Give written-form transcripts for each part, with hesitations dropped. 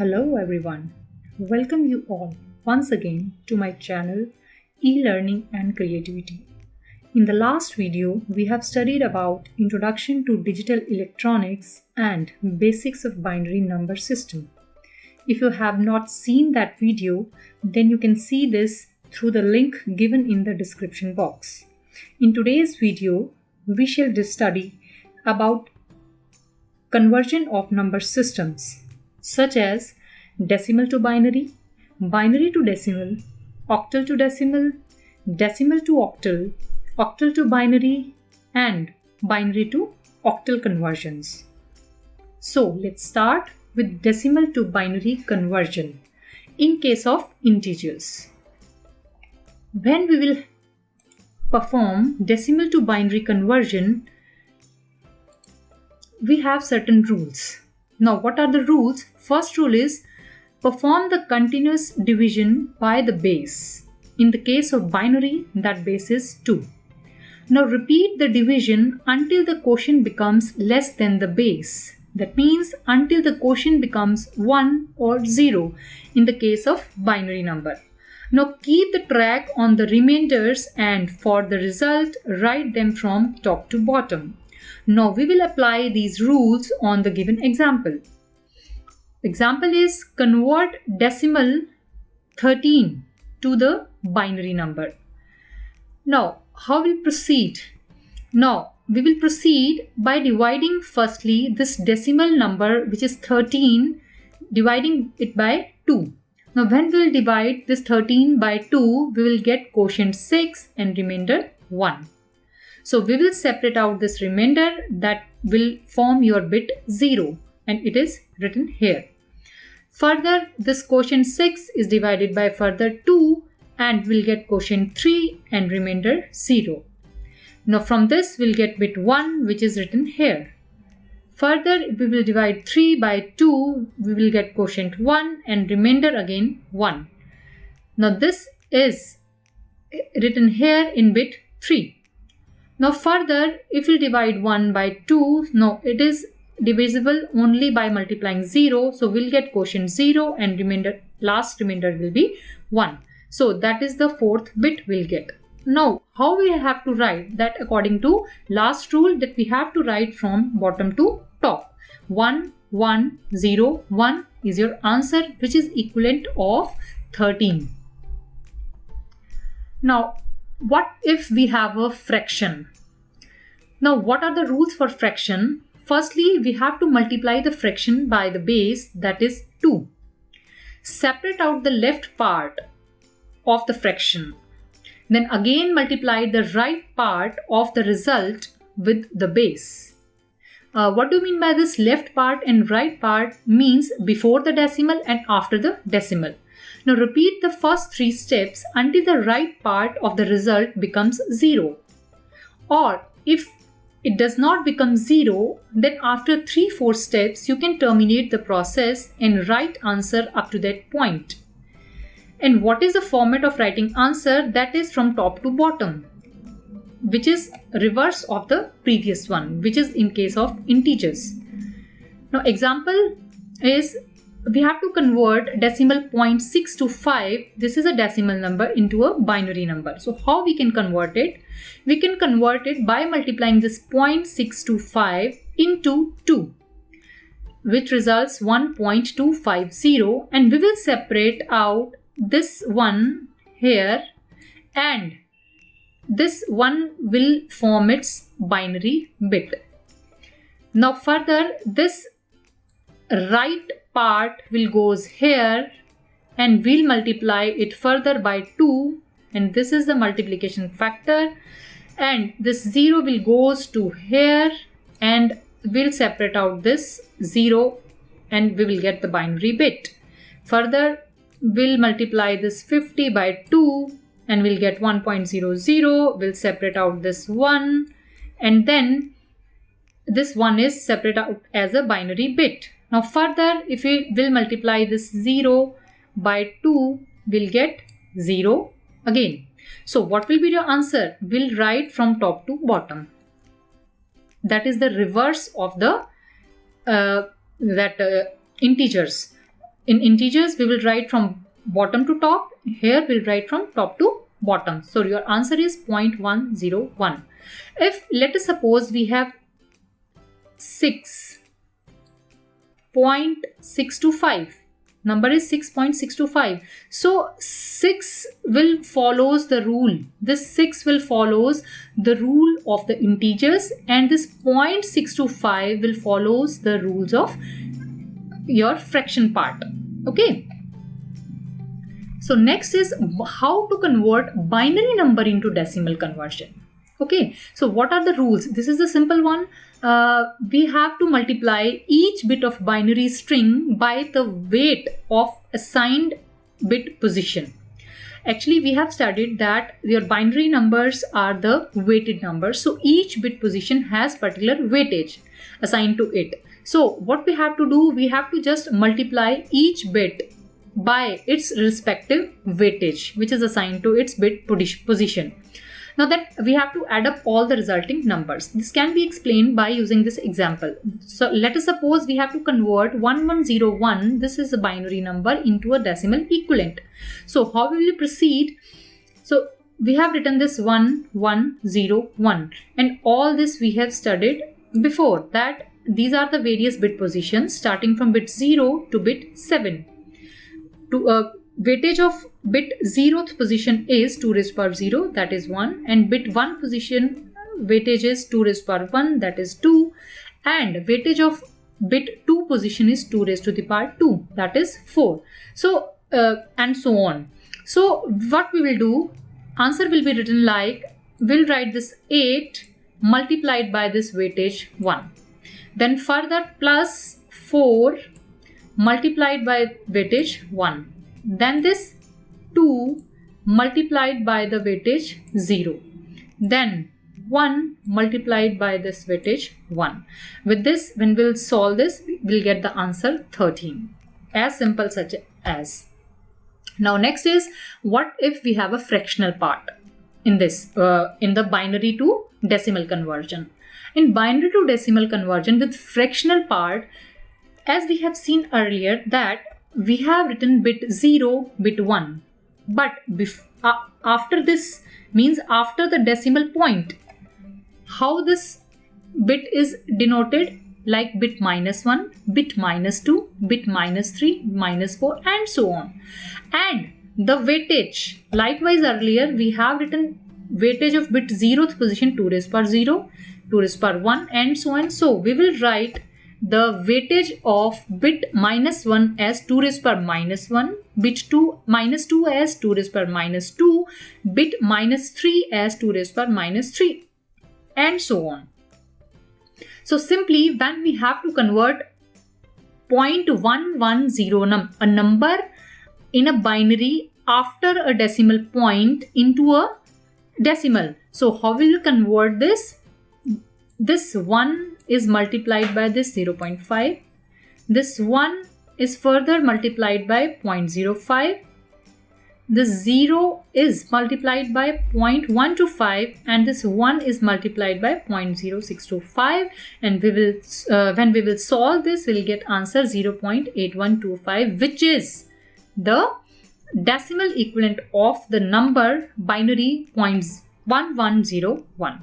Hello everyone. Welcome you all once again to my channel E-Learning and Creativity. In the last video, we have studied about Introduction to Digital Electronics and Basics of Binary Number System. If you have not seen that video, then you can see this through the link given in the description box. In today's video, we shall study about conversion of number systems such as decimal to binary, binary to decimal, octal to decimal, decimal to octal, octal to binary, and binary to octal conversions. So let's start with decimal to binary conversion in case of integers. When we will perform decimal to binary conversion, we have certain rules. Now, what are the rules? First rule is perform the continuous division by the base. In the case of binary, that base is 2. Now, repeat the division until the quotient becomes less than the base. That means until the quotient becomes 1 or 0 in the case of binary number. Now, keep the track on the remainders and for the result, write them from top to bottom. Now we will apply these rules on the given example. Example is convert decimal 13 to the binary number. Now how we'll proceed? Now we will proceed by dividing firstly this decimal number which is 13, dividing it by 2. Now when we will divide this 13 by 2, we will get quotient 6 and remainder 1. So we will separate out this remainder that will form your bit 0 and it is written here. Further, this quotient 6 is divided by further 2 and we'll get quotient 3 and remainder 0. Now from this we'll get bit 1 which is written here. Further, if we will divide 3 by 2, we will get quotient 1 and remainder again 1. Now this is written here in bit 3. Now further, if we divide 1 by 2, no, it is divisible only by multiplying 0. So we'll get quotient 0 and last remainder will be 1. So that is the fourth bit we'll get. Now how we have to write that? According to last rule, that we have to write from bottom to top. 1, 1, 0, 1 is your answer, which is equivalent of 13. Now what if we have a fraction? Now, what are the rules for fraction? Firstly, we have to multiply the fraction by the base, that is 2. Separate out the left part of the fraction. Then again multiply the right part of the result with the base. What do you mean by this left part and right part? Means before the decimal and after the decimal. Now repeat the first 3 steps until the right part of the result becomes 0. Or if it does not become 0, then after 3-4 steps you can terminate the process and write answer up to that point. And what is the format of writing answer? That is from top to bottom, which is reverse of the previous one, which is in case of integers. Now example is we have to convert decimal 0.625. This is a decimal number into a binary number. So how we can convert it? We can convert it by multiplying this 0.625 into 2, which results 1.250, and we will separate out this one here and this one will form its binary bit. Now further, this right part will goes here and we'll multiply it further by 2, and this is the multiplication factor, and this 0 will goes to here and we'll separate out this 0 and we will get the binary bit. Further, we'll multiply this 50 by 2 and we'll get 1.00. We'll separate out this 1 and then this 1 is separate out as a binary bit. Now further, if we will multiply this 0 by 2, we'll get 0 again. So what will be your answer? We'll write from top to bottom. That is the reverse of the integers. in integers we will write from bottom to top. Here we'll write from top to bottom. So your answer is 0.101. If let us suppose we have 6.625, number is 6.625. So 6 will follows the rule. This 6 will follows the rule of the integers, and this 0.625 will follows the rules of your fraction part. Okay. So next is how to convert binary number into decimal conversion. Okay, so what are the rules? This is a simple one. We have to multiply each bit of binary string by the weight of assigned bit position. Actually, we have studied that your binary numbers are the weighted numbers. So each bit position has particular weightage assigned to it. So what we have to do, we have to just multiply each bit by its respective weightage, which is assigned to its bit position. Now that we have to add up all the resulting numbers. This can be explained by using this example. So let us suppose we have to convert 1101, this is a binary number, into a decimal equivalent. So how will we proceed? So we have written this 1101, and all this we have studied before that. These are the various bit positions starting from bit 0 to bit 7. Weightage of bit 0th position is 2 raised to power 0, that is 1, and bit 1 position weightage is 2 raised to power 1, that is 2, and weightage of bit 2 position is 2 raised to the power 2, that is 4. So and so on. So what we will do, answer will be written like, we'll write this 8 multiplied by this weightage 1, then further plus 4 multiplied by weightage 1, then this 2 multiplied by the weightage 0, then 1 multiplied by this weightage 1. With this, when we'll solve this, we'll get the answer 13. As simple such as. Now next is, what if we have a fractional part in this, in the binary to decimal conversion. In binary to decimal conversion with fractional part, as we have seen earlier that we have written bit 0, bit 1, but after this means after the decimal point, how this bit is denoted, like bit -1, bit -2, bit -3, -4, and so on. And the weightage, likewise earlier we have written weightage of bit 0th position 2 raised to power 0, 2 raised to power 1, and so on. So we will write the weightage of bit -1 as 2 raised to power -1, bit -2 as 2 raised to power -2, bit -3 as 2 raised to power -3, and so on. So simply when we have to convert 0.110 a number in a binary after a decimal point into a decimal. So how will you convert this? This 1 is multiplied by this 0.5. This 1 is further multiplied by 0.05. This 0 is multiplied by 0.125, and this 1 is multiplied by 0.0625, and we will when we will solve this, we will get answer 0.8125, which is the decimal equivalent of the number binary 0.1101.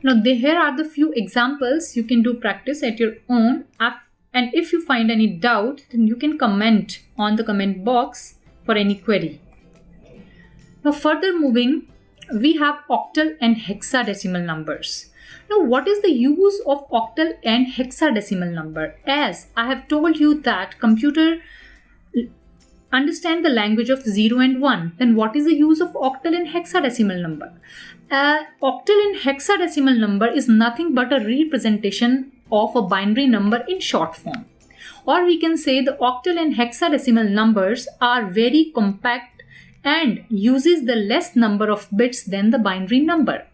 Now here are the few examples. You can do practice at your own, and if you find any doubt, then you can comment on the comment box for any query. Now further moving, we have octal and hexadecimal numbers. Now what is the use of octal and hexadecimal number? As I have told you that computer understand the language of 0 and 1, then what is the use of octal and hexadecimal number? Octal and hexadecimal number is nothing but a representation of a binary number in short form. Or we can say the octal and hexadecimal numbers are very compact and uses the less number of bits than the binary number.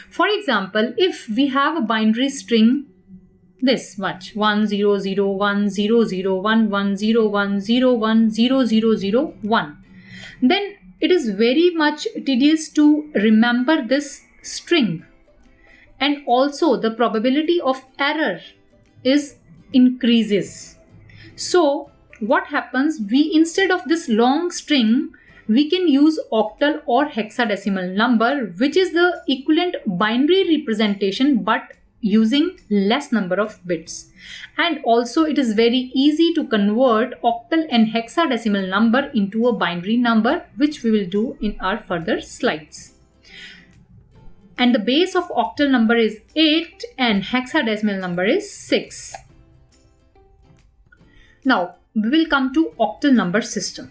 For example, if we have a binary string this much 10010011010100001, then it is very much tedious to remember this string, and also the probability of error is increases. So what happens, we instead of this long string, we can use octal or hexadecimal number, which is the equivalent binary representation but using less number of bits. And also it is very easy to convert octal and hexadecimal number into a binary number, which we will do in our further slides. And the base of octal number is 8 and hexadecimal number is 6. Now we will come to octal number system.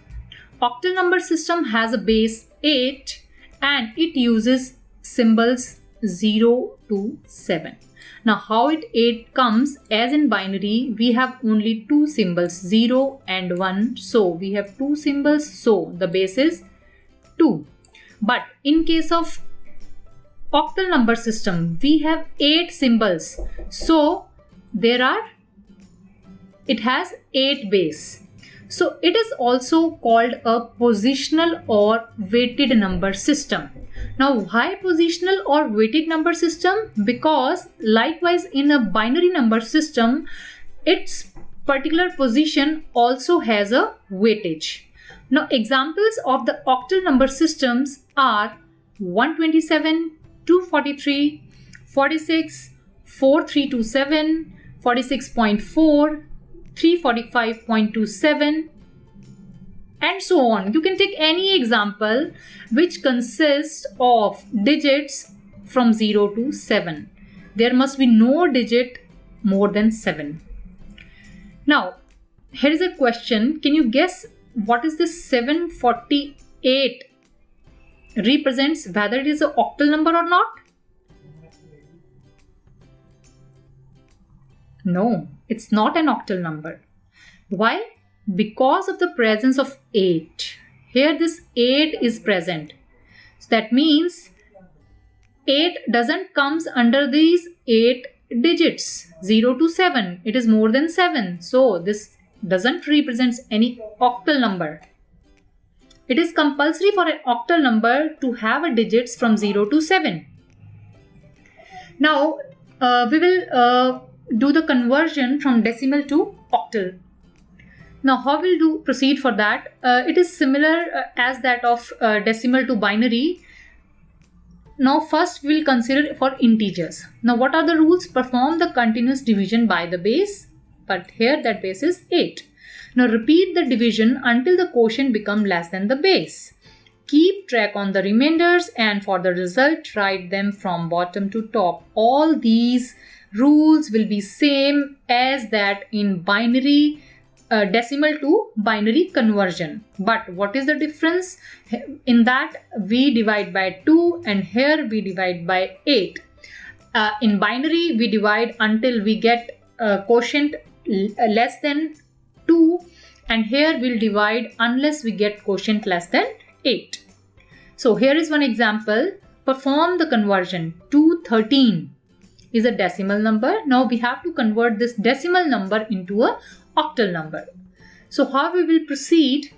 Octal number system has a base 8 and it uses symbols 0 to 7. Now how it 8 comes, as in binary we have only two symbols 0 and 1, so we have two symbols, so the base is 2. But in case of octal number system we have 8 symbols, so it has 8 base. So it is also called a positional or weighted number system. Now why positional or weighted number system? Because likewise in a binary number system, its particular position also has a weightage. Now examples of the octal number systems are 127, 243, 46, 4327, 46.4, 345.27 and so on. You can take any example which consists of digits from 0 to 7. There must be no digit more than 7. Now here is a question. Can you guess what is this 748 represents, whether it is an octal number or not? No, it's not an octal number. Why? Because of the presence of 8. Here this 8 is present. So that means 8 doesn't comes under these 8 digits 0 to 7. It is more than 7. So this doesn't represent any octal number. It is compulsory for an octal number to have a digits from 0 to 7. Now we will do the conversion from decimal to octal. Now how we'll proceed for that? It is similar as that of decimal to binary. Now first we'll consider for integers. Now what are the rules? Perform the continuous division by the base, but here that base is 8. Now repeat the division until the quotient become less than the base. Keep track on the remainders and for the result write them from bottom to top. All these rules will be same as that in binary decimal to binary conversion. But what is the difference? In that we divide by 2 and here we divide by 8. In binary we divide until we get quotient less than 2 and here we'll divide unless we get quotient less than 8. So here is one example. Perform the conversion. 213 is a decimal number. Now we have to convert this decimal number into a octal number. So how we will proceed?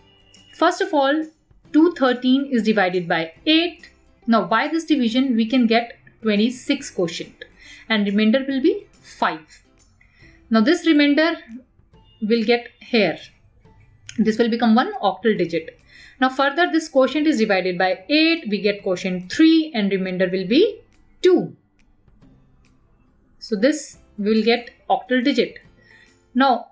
First of all, 213 is divided by 8. Now by this division we can get 26 quotient and remainder will be 5. Now this remainder will get here. This will become one octal digit. Now further this quotient is divided by 8. We get quotient 3 and remainder will be 2. So this we will get octal digit. Now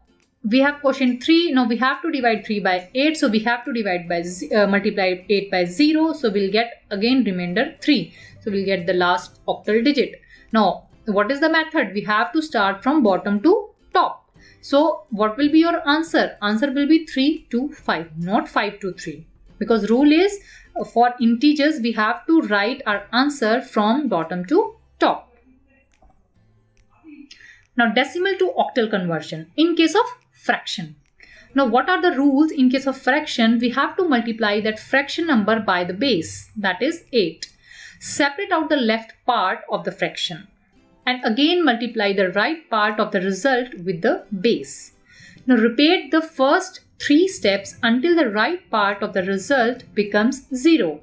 we have quotient 3. Now we have to divide 3 by 8. So we have to divide by multiply 8 by 0. So we'll get again remainder 3. So we'll get the last octal digit. Now what is the method? We have to start from bottom to top. So what will be your answer? Answer will be 3 to 5, not 5 to 3. Because rule is for integers we have to write our answer from bottom to top. Now decimal to octal conversion in case of fraction. Now what are the rules in case of fraction? We have to multiply that fraction number by the base, that is 8. Separate out the left part of the fraction and again multiply the right part of the result with the base. Now repeat the first 3 steps until the right part of the result becomes 0.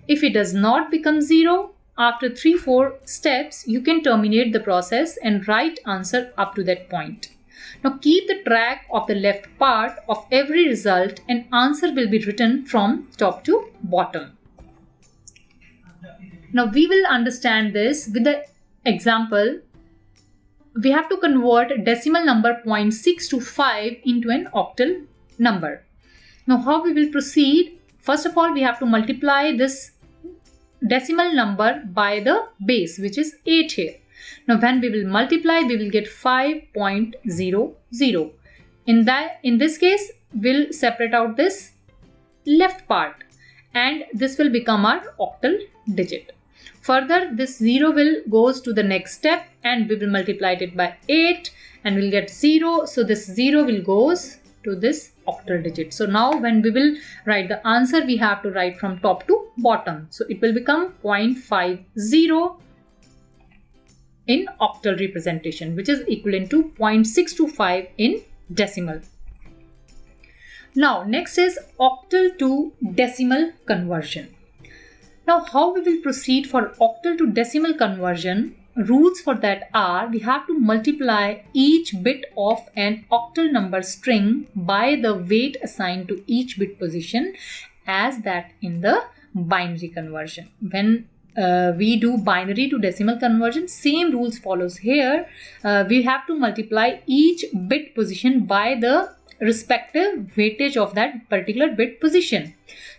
If it does not become 0, after 3-4 steps, you can terminate the process and write answer up to that point. Now keep the track of the left part of every result and answer will be written from top to bottom. Now we will understand this with the example. We have to convert decimal number 0.6 to 5 into an octal number. Now how we will proceed? First of all, we have to multiply this decimal number by the base, which is 8 here. Now when we will multiply, we will get 5.00. In this case, we'll separate out this left part and this will become our octal digit. Further, this 0 will goes to the next step and we will multiply it by 8 and we'll get 0. So this 0 will goes to this octal digit. So now when we will write the answer, we have to write from top to bottom. So it will become 0.50 in octal representation, which is equivalent to 0.625 in decimal. Now next is octal to decimal conversion. Now how we will proceed for octal to decimal conversion? Rules for that are, we have to multiply each bit of an octal number string by the weight assigned to each bit position as that in the binary conversion. When we do binary to decimal conversion, same rules follows here. We have to multiply each bit position by the respective weightage of that particular bit position.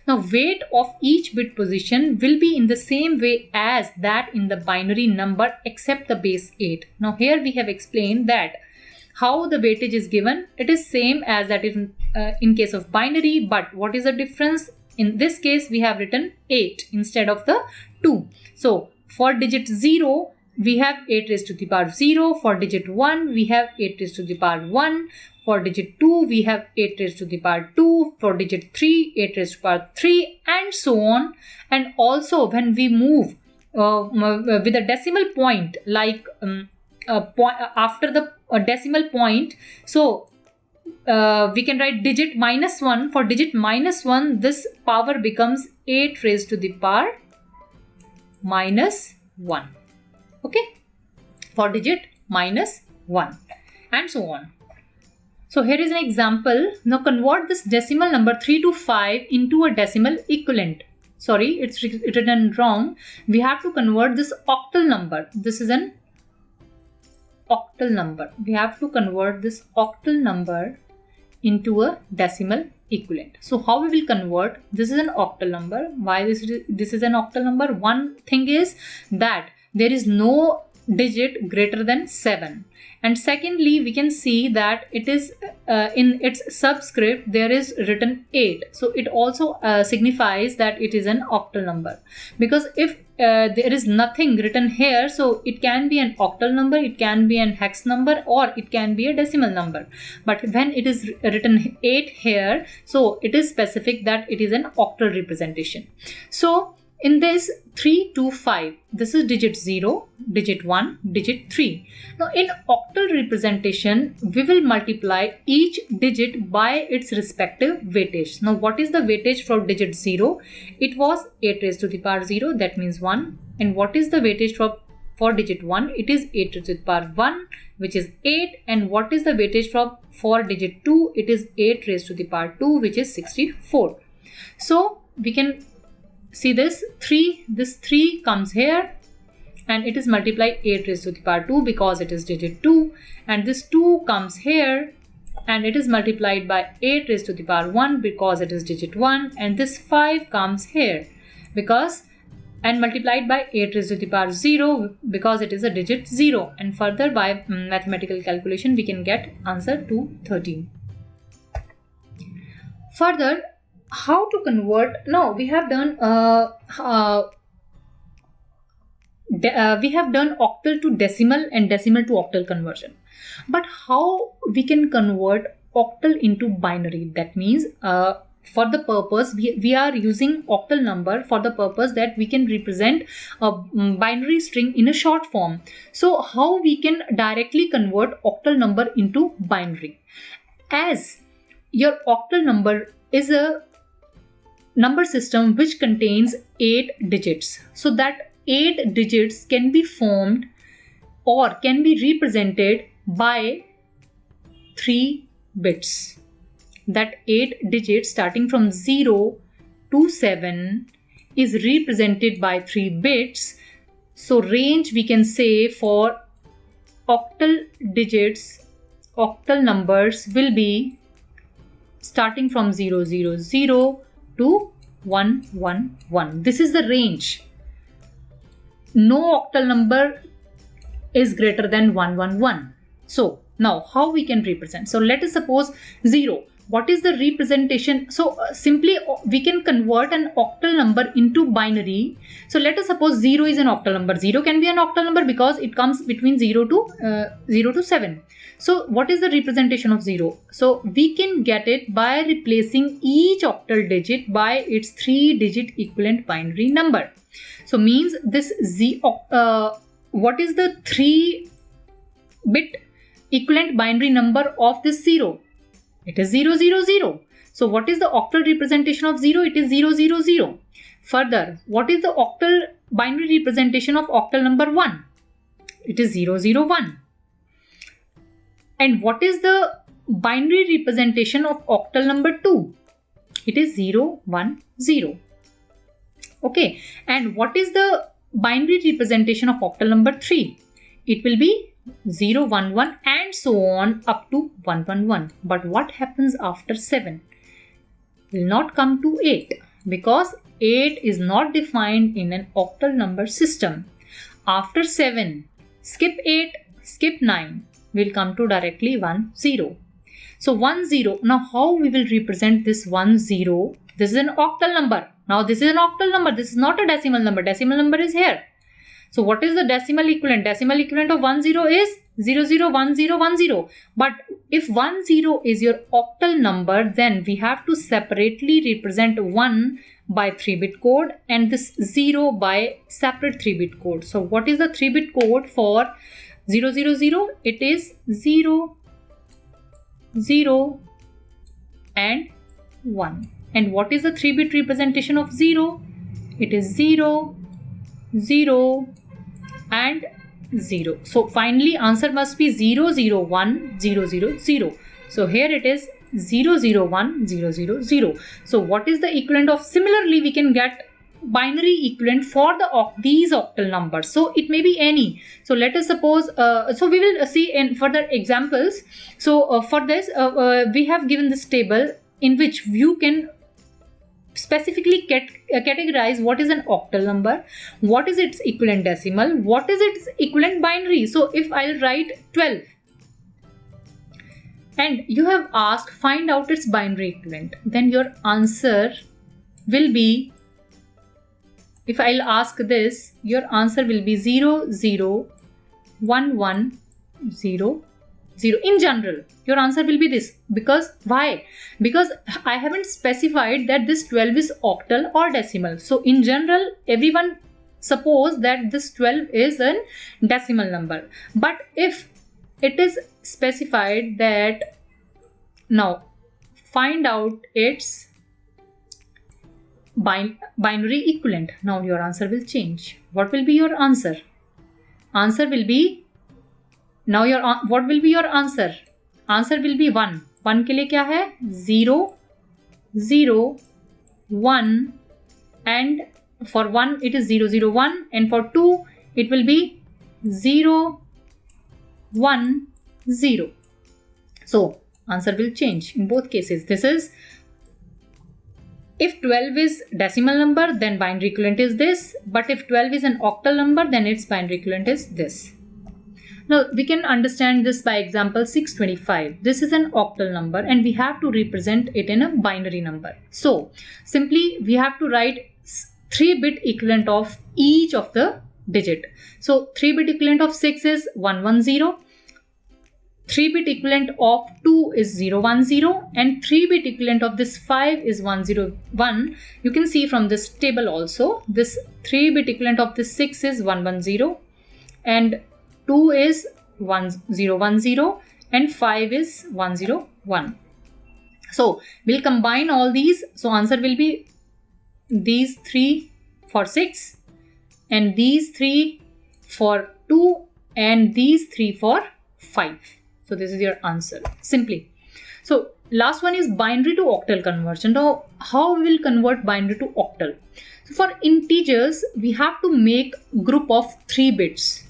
Now weight of each bit position will be in the same way as that in the binary number except the base 8. Now here we have explained that how the weightage is given. It is same as that in case of binary, but what is the difference? In this case we have written 8 instead of the 2. So for digit 0 we have 8 raised to the power 0. For digit 1 we have 8 raised to the power 1. For digit 2 we have 8 raised to the power 2. For digit 3 8 raised to the power 3 and so on. And also when we move with a decimal point, like after the decimal point, so we can write digit minus 1. For digit minus 1, this power becomes 8 raised to the power minus 1. Okay, for digit minus 1 and so on. So here is an example. Now convert this decimal number 3 to 5 into a decimal equivalent. Sorry, it's written wrong. We have to convert this octal number. This is an octal number. We have to convert this octal number into a decimal equivalent. So how we will convert? This is an octal number. Why this is an octal number? One thing is that there is no digit greater than 7, and secondly we can see that it is in its subscript there is written 8, so it also signifies that it is an octal number, because if there is nothing written here, so it can be an octal number, it can be an hex number, or it can be a decimal number. But when it is written 8 here, so it is specific that it is an octal representation. So in this 3 to 5, this is digit 0, digit 1, digit 3. Now in octal representation, we will multiply each digit by its respective weightage. Now what is the weightage for digit 0? It was 8 raised to the power 0, that means 1. And what is the weightage for digit 1? It is 8 raised to the power 1, which is 8. And what is the weightage for digit 2? It is 8 raised to the power 2, which is 64. So we can see this 3 comes here and it is multiplied 8 raised to the power 2 because it is digit 2, and this 2 comes here and it is multiplied by 8 raised to the power 1 because it is digit 1, and this 5 comes here and multiplied by 8 raised to the power 0 because it is a digit 0, and further by mathematical calculation we can get answer to 13. Further, how to convert? Now we have done octal to decimal and decimal to octal conversion, but how we can convert octal into binary? That means for the purpose we are using octal number for the purpose that we can represent a binary string in a short form. So how we can directly convert octal number into binary? As your octal number is a number system which contains 8 digits, so that 8 digits can be formed or can be represented by 3 bits. That 8 digits starting from 0 to 7 is represented by 3 bits. So range we can say for octal digits, octal numbers will be starting from 000 to 111. This is the range. No octal number is greater than 111. So now how we can represent? So let us suppose 0. What is the representation? So simply we can convert an octal number into binary. So let us suppose 0 is an octal number. 0 can be an octal number because it comes between 0 to 7. So what is the representation of 0? So we can get it by replacing each octal digit by its 3-digit equivalent binary number. So means this what is the 3-bit equivalent binary number of this 0? It is 000. So what is the octal representation of 0? It is 000. Further, what is the octal binary representation of octal number 1? It is 001. And what is the binary representation of octal number 2? It is 010. Okay. And what is the binary representation of octal number 3? It will be 011 and so on up to 111. But what happens after 7? Will not come to 8 because 8 is not defined in an octal number system. After 7, skip 8, skip 9, will come to directly 10. So 10. Now how we will represent this 10? This is an octal number. Now this is an octal number. This is not a decimal number. Decimal number is here. So what is the decimal equivalent? Decimal equivalent of 10 is 001010. But if 10 is your octal number, then we have to separately represent 1 by 3-bit code and this 0 by separate 3-bit code. So what is the 3-bit code for 000? It is 0, 0 and 1. And what is the 3-bit representation of 0? It is 0, 0 and 0. So finally answer must be 001 000. So here it is 001 000. So what is the equivalent of? Similarly we can get binary equivalent for these octal numbers. So it may be any. So let us suppose so we will see in further examples. So for this we have given this table in which you can specifically categorize what is an octal number, what is its equivalent decimal, what is its equivalent binary. So if I'll write 12 and you have asked find out its binary equivalent, then your answer will be, if I'll ask this, your answer will be 00110. In general, your answer will be this. Because why? Because I haven't specified that this 12 is octal or decimal. So in general, everyone suppose that this 12 is a decimal number. But if it is specified that now find out its binary equivalent, now your answer will change. What will be your answer? Answer will be, now what will be your answer? Answer will be 1. 1 के लिए क्या है? 0, 0, 1 and for 1 it is 001 and for 2 it will be 0, 1, 0. So answer will change in both cases. This is, if 12 is decimal number then binary equivalent is this, but if 12 is an octal number then its binary equivalent is this. Now we can understand this by example 625. This is an octal number and we have to represent it in a binary number. So simply we have to write 3-bit equivalent of each of the digit. So 3-bit equivalent of 6 is 110, 3-bit equivalent of 2 is 010 and 3-bit equivalent of this 5 is 101. You can see from this table also, this 3-bit equivalent of this 6 is 110 and 2 is 1010 and 5 is 101. So we'll combine all these. So answer will be these 3 for 6 and these 3 for 2 and these 3 for 5. So this is your answer, simply. So last one is binary to octal conversion. Now how we will convert binary to octal? So for integers, we have to make group of 3 bits.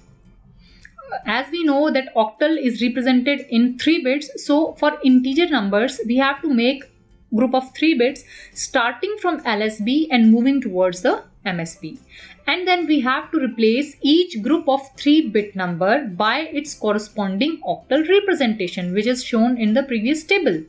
As we know that octal is represented in 3 bits, so for integer numbers, we have to make group of 3 bits starting from LSB and moving towards the MSB. And then we have to replace each group of 3-bit number by its corresponding octal representation, which is shown in the previous table.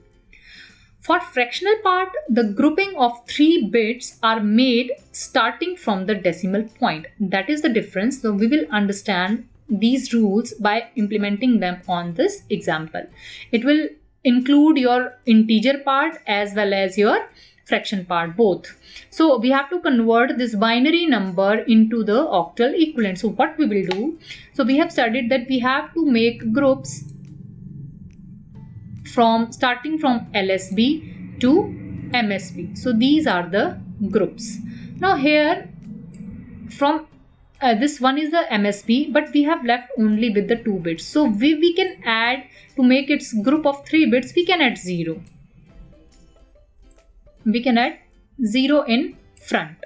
For fractional part, the grouping of 3 bits are made starting from the decimal point. That is the difference. So we will understand these rules by implementing them on this example. It will include your integer part as well as your fraction part, both. So we have to convert this binary number into the octal equivalent. So what we will do, so we have studied that we have to make groups from starting from LSB to MSB. So these are the groups. Now here from this one is the MSB, but we have left only with the 2 bits. So we can add, to make its group of 3 bits, we can add 0. We can add 0 in front.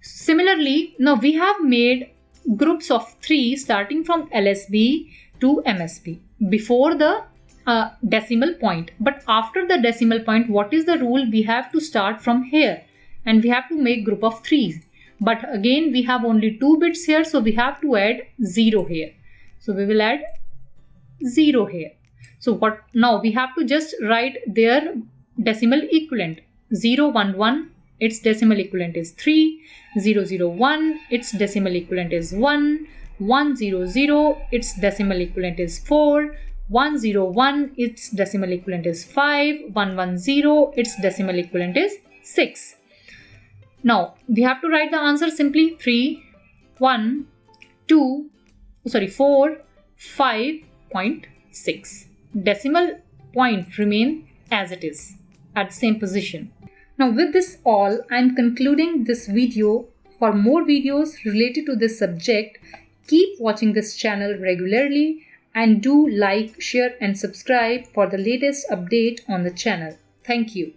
Similarly, now we have made groups of 3 starting from LSB to MSB before the decimal point. But after the decimal point, what is the rule? We have to start from here and we have to make group of 3s. But again, we have only 2 bits here, so we have to add 0 here. So we will add 0 here. So what now? We have to just write their decimal equivalent. 0, 1, 1, its decimal equivalent is 3. 0, 0, 1, its decimal equivalent is 1. 1, 0, 0, its decimal equivalent is 4. 1, 0, 1, its decimal equivalent is 5. 1, 1, 0, its decimal equivalent is 6. Now we have to write the answer simply 3, 1, 2, sorry 4, 5.6. Decimal point remain as it is at the same position. Now with this all, I am concluding this video. For more videos related to this subject, keep watching this channel regularly and do like, share and subscribe for the latest update on the channel. Thank you.